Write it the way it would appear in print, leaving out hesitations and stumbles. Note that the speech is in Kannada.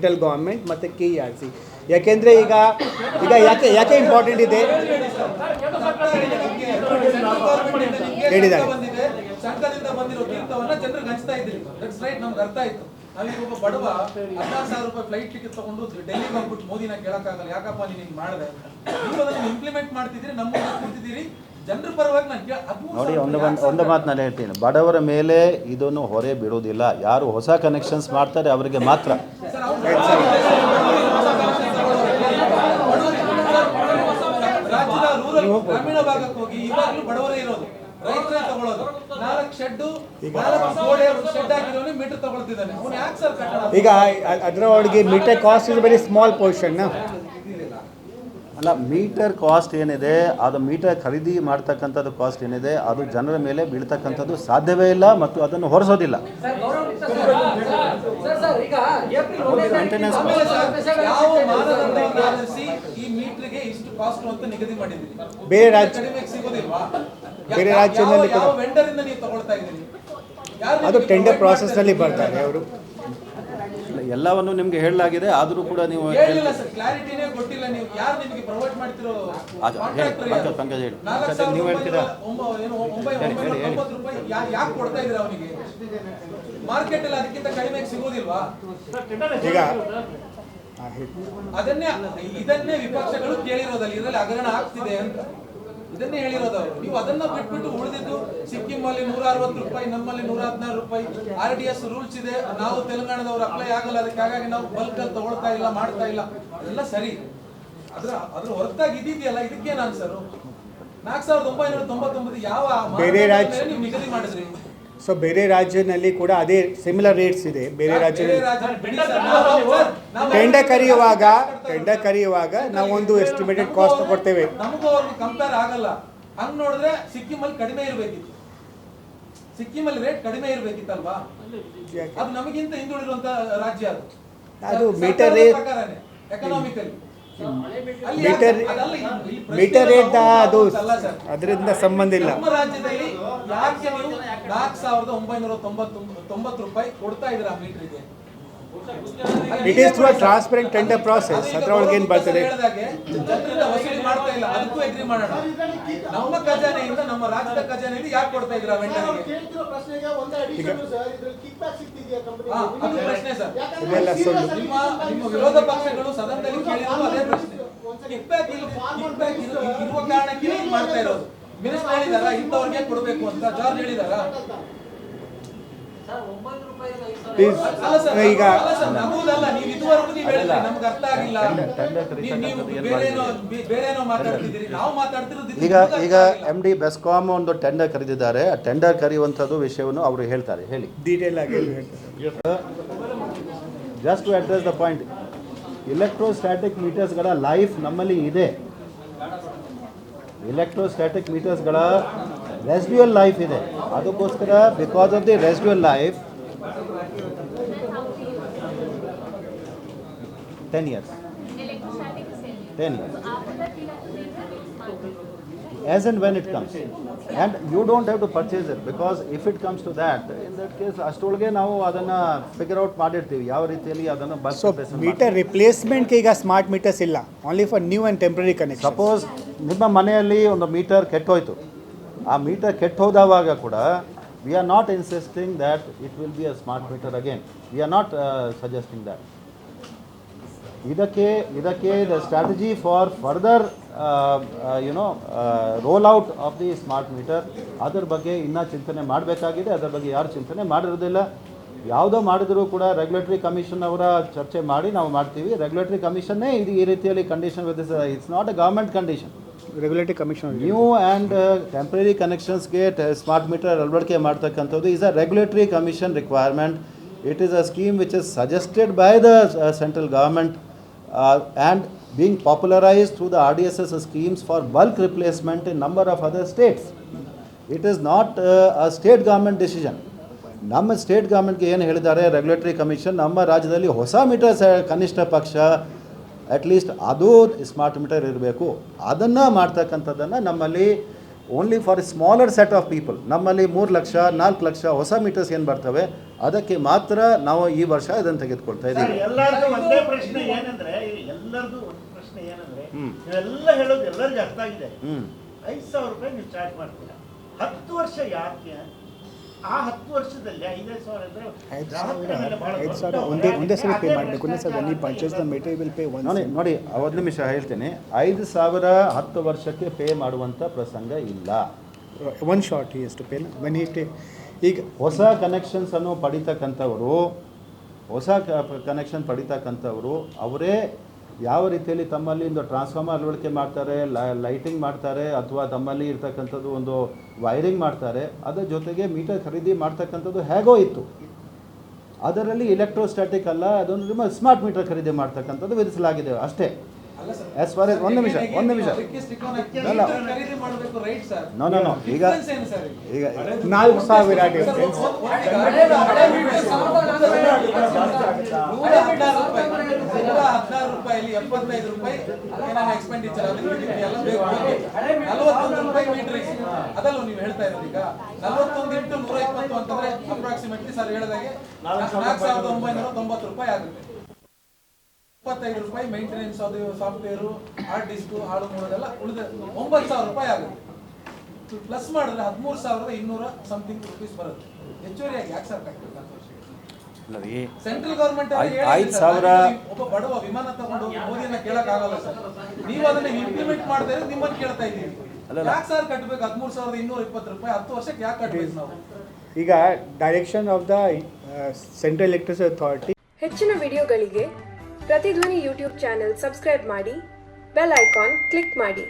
ಸೆಂಟ್ರಲ್ ಗೌರ್ಮೆಂಟ್ ಮತ್ತು KERC. ಯಾಕೆಂದರೆ ಈಗ ಯಾಕೆ ಇಂಪಾರ್ಟೆಂಟ್ ಇದೆ ಹೇಳಿದ್ದಾರೆ. ಸಂಘದಿಂದ ಬಂದಿರೋ ತೀರ್ಥವನ್ನ ಜನರಿಗೆ ಹಂಚ್ತಾ ಇದ್ದೀರಿ. ದಟ್ಸ್ ರೈಟ್, ನಮ್ಗೆ ಅರ್ಥ ಆಯ್ತು. ನಾವೀಗ ಒಬ್ಬ ಬಡವ 16,000 ರೂಪಾಯಿ ಫ್ಲೈಟ್ ಟಿಕೆಟ್ ತಗೊಂಡು ಡೆಲ್ಲಿಗೆ ಹೋಗ್ಬಿಟ್ಟು ಮೋದಿನ ಕೇಳಕ್ಕಾಗಲ್ಲ, ಯಾಕಪ್ಪ ನೀನು ಹಿಂಗೆ ಮಾಡಿದೆ. ನೀವು ಅದನ್ನು ಇಂಪ್ಲಿಮೆಂಟ್ ಮಾಡ್ತಿದ್ದೀರಿ, ನಮ್ಮ ಕೂತಿದ್ದೀರಿ, ಜನರ ಪರವಾಗಿ ನಾನು ನೋಡಿ. ಒಂದು ಮಾತು ನಾನು ಹೇಳ್ತೀನಿ, ಬಡವರ ಮೇಲೆ ಇದನ್ನು ಹೊರೆ ಬಿಡುವುದಿಲ್ಲ. ಯಾರು ಹೊಸ ಕನೆಕ್ಷನ್ಸ್ ಮಾಡ್ತಾರೆ ಅವರಿಗೆ ಮಾತ್ರ. ರಾಜ್ಯದ ರೂರಲ್ ಗ್ರಾಮೀಣ ಭಾಗಕ್ಕೆ ಹೋಗಿ ಇವಾಗಲೂ ಬಡವರೇ ಇರೋದು, ರೈತರೇ ತಗೊಳ್ಳೋದು. 4 ಶೆಡ್ ಹಾಕಿರೋನು ಮೀಟರ್ ತಗೊಳ್ತಿದ್ದಾನೆ. ಅವನು ಯಾಕೆ ಸರ್ ಕಟ್ಟಡ? ಈಗ ಅದರೊಳಗೆ meter cost is very small portion ಅಲ್ಲ. ಮೀಟರ್ ಕಾಸ್ಟ್ ಏನಿದೆ, ಅದು ಮೀಟರ್ ಖರೀದಿ ಮಾಡ್ತಕ್ಕಂಥದ್ದು ಕಾಸ್ಟ್ ಏನಿದೆ, ಅದು ಜನರ ಮೇಲೆ ಬೀಳ್ತಕ್ಕಂಥದ್ದು ಸಾಧ್ಯವೇ ಇಲ್ಲ ಮತ್ತು ಅದನ್ನು ಹೊರಿಸೋದಿಲ್ಲ. ಯಾವ ಮಾನದಂಡವನ್ನು ಆಧರಿಸಿ ಈ ಮೀಟರ್ಗೆ ಇಷ್ಟು ಕಾಸ್ಟ್ ಅಂತ ನಿಗದಿ ಮಾಡಿದ್ದೀರಿ? ಬೇರೆ ರಾಜ್ಯ ಸಿಗೋದಿಲ್ವಾ? ಬೇರೆ ರಾಜ್ಯದಲ್ಲಿ ಯಾವ ವೆಂಡರ್ ಇಂದ ನೀವು ತಗೊಳ್ತಾ ಇದ್ದೀರಿ? ಅದು ಟೆಂಡರ್ ಪ್ರಾಸೆಸ್ನಲ್ಲಿ ಬರ್ತಾರೆ ಅವರು. ಎಲ್ಲವನ್ನು ನಿಮಗೆ ಹೇಳಲಾಗಿದೆ, ಆದರೂ ಕೂಡ ನೀವು ಹೇಳಿಲ್ಲ ಸರ್, ಕ್ಲಾರಿಟಿನೇ ಕೊಟ್ಟಿಲ್ಲ. ನೀವು ಯಾರು ನಿಮಗೆ ಪ್ರೊವೈಡ್ ಮಾಡ್ತಿರೋ ಪಂಕಜ್ ಹೇಳಿ, ನೀವು ಹೇಳ್ತೀರಾ? 990 ರೂಪಾಯಿ ಯಾಕೆ ಕೊಡ್ತಾ ಇದ್ದೀರಾ ಅವನಿಗೆ? ಮಾರ್ಕೆಟ್ ಅಲ್ಲಿ ಅದಕ್ಕಿಂತ ಕಡಿಮೆ ಸಿಗೋದಿಲ್ವಾ? ಈಗ ಇದನ್ನೇ ವಿಪಕ್ಷಗಳು ಕೇಳಿರೋದಲ್ಲ, ಇದರಲ್ಲಿ ಹಗರಣ ಆಗ್ತಿದೆ ಅಂತ ಇದನ್ನೇ ಹೇಳಿರೋದು ಅವರು. ನೀವು ಅದನ್ನ ಬಿಟ್ಬಿಟ್ಟು ಉಳಿದಿದ್ದು ಸಿಕ್ಕಿಂ ಅಲ್ಲಿ 160 ರೂಪಾಯಿ, ನಮ್ಮಲ್ಲಿ 116 ರೂಪಾಯಿ RDS ರೂಲ್ಸ್ ಇದೆ, ನಾವು ತೆಲಂಗಾಣದವರು ಅಪ್ಲೈ ಆಗಲ್ಲ, ಅದಕ್ಕೆ ಹಾಗಾಗಿ ನಾವು ಬಲ್ಕ್ ಅಲ್ಲಿ ತಗೊಳ್ತಾ ಇಲ್ಲ, ಮಾಡ್ತಾ ಇಲ್ಲ. ಅದೆಲ್ಲ ಸರಿ. ಅದ್ರ ಹೊರತಾಗಿ ಇದೆಯಲ್ಲ, ಇದಕ್ಕೇನು ಆನ್ಸರು? 4,999 ಯಾವ ಬೇರೆ ರಾಜ್ಯ ನೀವು ನಿಗದಿ ಮಾಡಿದ್ರಿ? ಸೊ ಬೇರೆ ರಾಜ್ಯದಲ್ಲಿ ಕೂಡ ಅದೇ ಸಿಮಿಲರ್ ರೇಟ್ಸ್ ಇದೆ. ಬೇರೆ ರಾಜ್ಯದಲ್ಲಿ ಟೆಂಡರ್ ಕರೆಯುವಾಗ ನಾವು ಒಂದು ಎಸ್ಟಿಮೇಟೆಡ್ ಕಾಸ್ಟ್ ಕೊಡ್ತೇವೆ. ನಮಗೂ ಅವ್ರಿಗೆ ಕಂಪೇರ್ ಆಗಲ್ಲ. ಹಂಗ್ ನೋಡಿದ್ರೆ ಸಿಕ್ಕಿಂ ಅಲ್ಲಿ ಕಡಿಮೆ ಇರಬೇಕಿತ್ತು, ಸಿಕ್ಕಿಂ ಅಲ್ಲಿ ರೇಟ್ ಕಡಿಮೆ ಇರಬೇಕಿತ್ತಲ್ವಾ? ಅದು ನಮಗಿಂತ ಹಿಂದುಳಿರುವಂತ ರಾಜ್ಯ. ಅದು meter rate economically meter rate ಅದು ಅದರಿಂದ ಸಂಬಂಧ ಇಲ್ಲ. ನಮ್ಮ ರಾಜ್ಯದಲ್ಲಿ ಯಾಕೆ ನೀವು 4,990 ರೂಪಾಯಿ ಕೊಡ್ತಾ ಇದ್ದೀರಾ ಮೀಟರ್ಗೆ? It is through transparent tender process. ಅದರೊಳಗೆ ಏನು ಬರ್ತದೆ? ಜನರಿಂದ ವಸೂಲಿ ಮಾಡ್ತಾ ಇಲ್ಲ, ಅದಕ್ಕೂ ಎಗ್ರಿ ಮಾಡೋಣ. ನಮ್ಮ ಖಜಾನೆಯಿಂದ, ನಮ್ಮ ರಾಜ್ಯದ ಖಜಾನೆಯಿಂದ ಯಾಕೆ ಕೊಡ್ತಾ ಇದ್ದೀರಾ ವೆಂಡರ್ಗೆ? ಅದು ಪ್ರಶ್ನೆ ಸರ್. ನಿಮ್ಮ ವಿರೋಧ ಪಕ್ಷಗಳು ಸದನದಲ್ಲಿ ಕೇಳಿದ್ರು ಅದೇ ಪ್ರಶ್ನೆ. ಕಿಕ್ ಬ್ಯಾಕ್ ಇರುವ ಕಾರಣಕ್ಕೆ ಮಾಡ್ತಾ ಇರೋದು. ಮಿನಿಸ್ಟರ್ ಹೇಳಿದಾರ ಇಂಥವ್ರಿಗೆ ಕೊಡಬೇಕು ಅಂತ? ಜಾರ್ಜ್ ಹೇಳಿದಾರ? ಈಗ ನಮೂದಲ್ಲ, ನೀವು ಇದುವರೆಗೂ ನೀವು ಹೇಳಿದ್ರಿ ನಮ್ಗೆ ಅರ್ಥ ಆಗಿಲ್ಲ, ನೀವು ಬೇರೇನೋ ಮಾತಾಡ್ತಿದ್ದೀರಿ, ನಾವು ಮಾತಾಡ್ತಿರೋದು. ಈಗ MD ಬೆಸ್ಕಾಂ ಒಂದು ಟೆಂಡರ್ ಕರೆದಿದ್ದಾರೆ. ಆ ಟೆಂಡರ್ ಕರೆಯುವಂಥದ್ದು ವಿಷಯವನ್ನು ಅವರು ಹೇಳ್ತಾರೆ. ಹೇಳಿ ಡೀಟೇಲ್ ಆಗಿ. Just to address the point, electrostatic ಮೀಟರ್ಸ್ಗಳ ಲೈಫ್ ನಮ್ಮಲ್ಲಿ ಇದೆ. ಇಲೆಕ್ಟ್ರೋಸ್ಟ್ಯಾಟಿಕ್ ಮೀಟರ್ಸ್ಗಳ ರೆಸಿಡ್ಯೂಯಲ್ ಲೈಫ್ ಇದೆ. ಅದಕ್ಕೋಸ್ಕರ because of the residual life 10 years. As and when it comes, and you don't have to purchase it, because if it comes to that, in that case ಅಷ್ಟೊಳಗೆ ನಾವು ಅದನ್ನು ಫಿಗರ್ ಔಟ್ ಮಾಡಿರ್ತೀವಿ ಯಾವ ರೀತಿಯಲ್ಲಿ ಅದನ್ನು ಬಸ್. ಮೀಟರ್ ರಿಪ್ಲೇಸ್ಮೆಂಟ್ಗೆ ಈಗ ಸ್ಮಾರ್ಟ್ ಮೀಟರ್ಸ್ ಇಲ್ಲ, only for new and temporary connection. Suppose ನಿಮ್ಮ ಮನೆಯಲ್ಲಿ ಒಂದು ಮೀಟರ್ ಕೆಟ್ಟೋಯ್ತು, ಆ ಮೀಟರ್ ಕೆಟ್ಟೋದವಾಗ ಕೂಡ we are not insisting that it will be a smart meter again. We are not suggesting that. ಇದಕ್ಕೆ the strategy for further roll out of the smart meter, ಅದರ ಬಗ್ಗೆ ಇನ್ನೂ ಚಿಂತನೆ ಮಾಡಬೇಕಾಗಿದೆ. ಅದರ ಬಗ್ಗೆ ಯಾರು ಚಿಂತನೆ ಮಾಡಿರೋದಿಲ್ಲ. ಯಾವುದೋ ಮಾಡಿದರೂ ಕೂಡ ರೆಗ್ಯುಲೇಟರಿ ಕಮಿಷನ್ ಅವರ ಚರ್ಚೆ ಮಾಡಿ ನಾವು ಮಾಡ್ತೀವಿ. ರೆಗ್ಯುಲೇಟರಿ ಕಮಿಷನ್ನೇ ಇದು ಈ ರೀತಿಯಲ್ಲಿ ಕಂಡೀಷನ್ ವಿಧಿಸ. It's not a government condition. Regulatory commission new and temporary ಕನೆಕ್ಷನ್ಸ್ಗೆ ಸ್ಮಾರ್ಟ್ ಮೀಟರ್ ಅಳವಡಿಕೆ ಮಾಡ್ತಕ್ಕಂಥದ್ದು is a regulatory commission requirement. It is a scheme which is suggested by the central government and being popularized through the RDSS schemes for bulk replacement in number of other states. It is not a state government decision. ನಮ್ಮ ಸ್ಟೇಟ್ ಗೌರ್ಮೆಂಟ್ಗೆ ಏನು ಹೇಳಿದ್ದಾರೆ ರೆಗ್ಯುಲೇಟರಿ ಕಮಿಷನ್, ನಮ್ಮ ರಾಜ್ಯದಲ್ಲಿ ಹೊಸ ಮೀಟರ್ ಕನಿಷ್ಠ ಪಕ್ಷ ಅಟ್ಲೀಸ್ಟ್ ಅದು ಸ್ಮಾರ್ಟ್ ಮೀಟರ್ ಇರಬೇಕು. ಅದನ್ನು ಮಾಡ್ತಕ್ಕಂಥದ್ದನ್ನು ನಮ್ಮಲ್ಲಿ only for A smaller set of people. ನಮ್ಮಲ್ಲಿ 3 ಲಕ್ಷ 4 ಲಕ್ಷ ಹೊಸ ಮೀಟರ್ಸ್ ಏನು ಬರ್ತವೆ ಅದಕ್ಕೆ ಮಾತ್ರ ನಾವು ಈ ವರ್ಷ ಇದನ್ನು ತೆಗೆದುಕೊಳ್ತಾ ಇದ್ದೀವಿ. ಎಲ್ಲರದು ಒಂದೇ ಪ್ರಶ್ನೆ ಏನಂದ್ರೆ ಎಲ್ಲರದು ಒಂದು ಪ್ರಶ್ನೆ ಏನಂದ್ರೆ ನೀವೆಲ್ಲ ಹೇಳೋದು ಎಲ್ಲರಿಗೂ ಅರ್ಥ ಆಗಿದೆ. 5,000 ರೂಪಾಯಿ ನೀವು ಚಾರ್ಜ್ ಮಾಡ್ತೀರಾ, 10 ವರ್ಷ ಯಾಕೆ? ಆ 10 ವರ್ಷದಲ್ಲಿ 5,000 ಅಂದ್ರೆ 5,000 ಒಂದೇ ಸಲ ಪೇ ಮಾಡಬೇಕು sir. When you purchase the meter you will pay once. ನೋಡಿ ಒಂದು ನಿಮಿಷ ಹೇಳ್ತೀನಿ. 5,000 10 ವರ್ಷಕ್ಕೆ ಪೇ ಮಾಡುವಂಥ ಪ್ರಸಂಗ ಇಲ್ಲ. One short he has to pay when he take. ಈಗ ಹೊಸ ಕನೆಕ್ಷನ್ಸನ್ನು ಪಡಿತಕ್ಕಂಥವರು ಅವರೇ ಯಾವ ರೀತಿಯಲ್ಲಿ ತಮ್ಮಲ್ಲಿ ಒಂದು ಟ್ರಾನ್ಸ್ಫಾರ್ಮರ್ ಅಳವಡಿಕೆ ಮಾಡ್ತಾರೆ, ಲೈಟಿಂಗ್ ಮಾಡ್ತಾರೆ, ಅಥವಾ ತಮ್ಮಲ್ಲಿ ಇರ್ತಕ್ಕಂಥದ್ದು ಒಂದು ವೈರಿಂಗ್ ಮಾಡ್ತಾರೆ, ಅದರ ಜೊತೆಗೆ ಮೀಟರ್ ಖರೀದಿ ಮಾಡ್ತಕ್ಕಂಥದ್ದು ಹೇಗೋ ಇತ್ತು. ಅದರಲ್ಲಿ ಎಲೆಕ್ಟ್ರೋಸ್ಟ್ಯಾಟಿಕ್ ಅಲ್ಲ, ಅದೊಂದು ಸ್ಮಾರ್ಟ್ ಮೀಟರ್ ಖರೀದಿ ಮಾಡ್ತಕ್ಕಂಥದ್ದು ವಿಧಿಸಲಾಗಿದೆ ಅಷ್ಟೇ. ಆಸ್ ಫಾರ್ ಎಸ್ ಒಂದು ನಿಮಿಷ ಅಲ್ಲ ನೋ ಈಗ 4,000 ಡಿಫರೆನ್ಸ್. ರೂಪಾಯಿ 75 ರೂಪಾಯಿ ಎಕ್ಸ್ಪೆಂಡಿಚರ್ ₹41 ಮೀಟರ್ ಅದಲ್ಲ ನೀವು ಹೇಳ್ತಾ ಇರೋದು. ಈಗ 41 × 120 ಅಂತಂದ್ರೆ ಅಪ್ರಾಕ್ಸಿಮೇಟ್ಲಿ ಸರ್ ಹೇಳಿದಾಗೆ 4,990 ರೂಪಾಯಿ ಆಗುತ್ತೆ. 25 ರೂಪಾಯಿ ಮೇಂಟೆನೆನ್ಸ್, ಅದು ಸಾಫ್ಟ್ವೇರು, ಹಾರ್ಡ್ ಡಿಸ್ಕ್ ಹಾಳು ಮಾಡೋದೆಲ್ಲ ಉಳಿದ 9,000 ರೂಪಾಯಿ ಆಗುತ್ತೆ. ಪ್ಲಸ್ ಮಾಡಿದ್ರೆ 13,200 ಸಮಥಿಂಗ್ ರುಪೀಸ್ ಬರುತ್ತೆ. ಹೆಚ್ಚುವರಿಯಾಗಿ ಯಾಕೆ ಸರ್ ಸೆಂಟ್ರಲ್ ಗವರ್ಮೆಂಟ್ ಒಬ್ಬ ಬಡವ ವಿಮಾನ ತಗೊಂಡು ಮೋದಿಯನ್ನ ಕೇಳಕ್ ಆಗಲ್ಲ ಸರ್. ನೀವು ಅದನ್ನ ಇಂಪ್ಲಿಮೆಂಟ್ ಮಾಡದೇ ಇದ್ರೆ ನಿಮ್ಮನ್ನ ಕೇಳ್ತಾ ಇದ್ದೀವಿ. ಯಾಕೆ ಸರ್ ಕಟ್ಟಬೇಕು 13,220 ರೂಪಾಯಿ 10 ವರ್ಷಕ್ಕೆ ಯಾಕೆ ಕಟ್ಟಬೇಕು ನಾವು? ಈಗ direction of the central electricity authority. ಹೆಚ್ಚಿನ ವಿಡಿಯೋಗಳಿಗೆ ಪ್ರತಿಧ್ವನಿ ಯೂಟ್ಯೂಬ್ ಚಾನೆಲ್ ಸಬ್ಸ್ಕ್ರೈಬ್ ಮಾಡಿ, ಬೆಲ್ ಐಕಾನ್ ಕ್ಲಿಕ್ ಮಾಡಿ.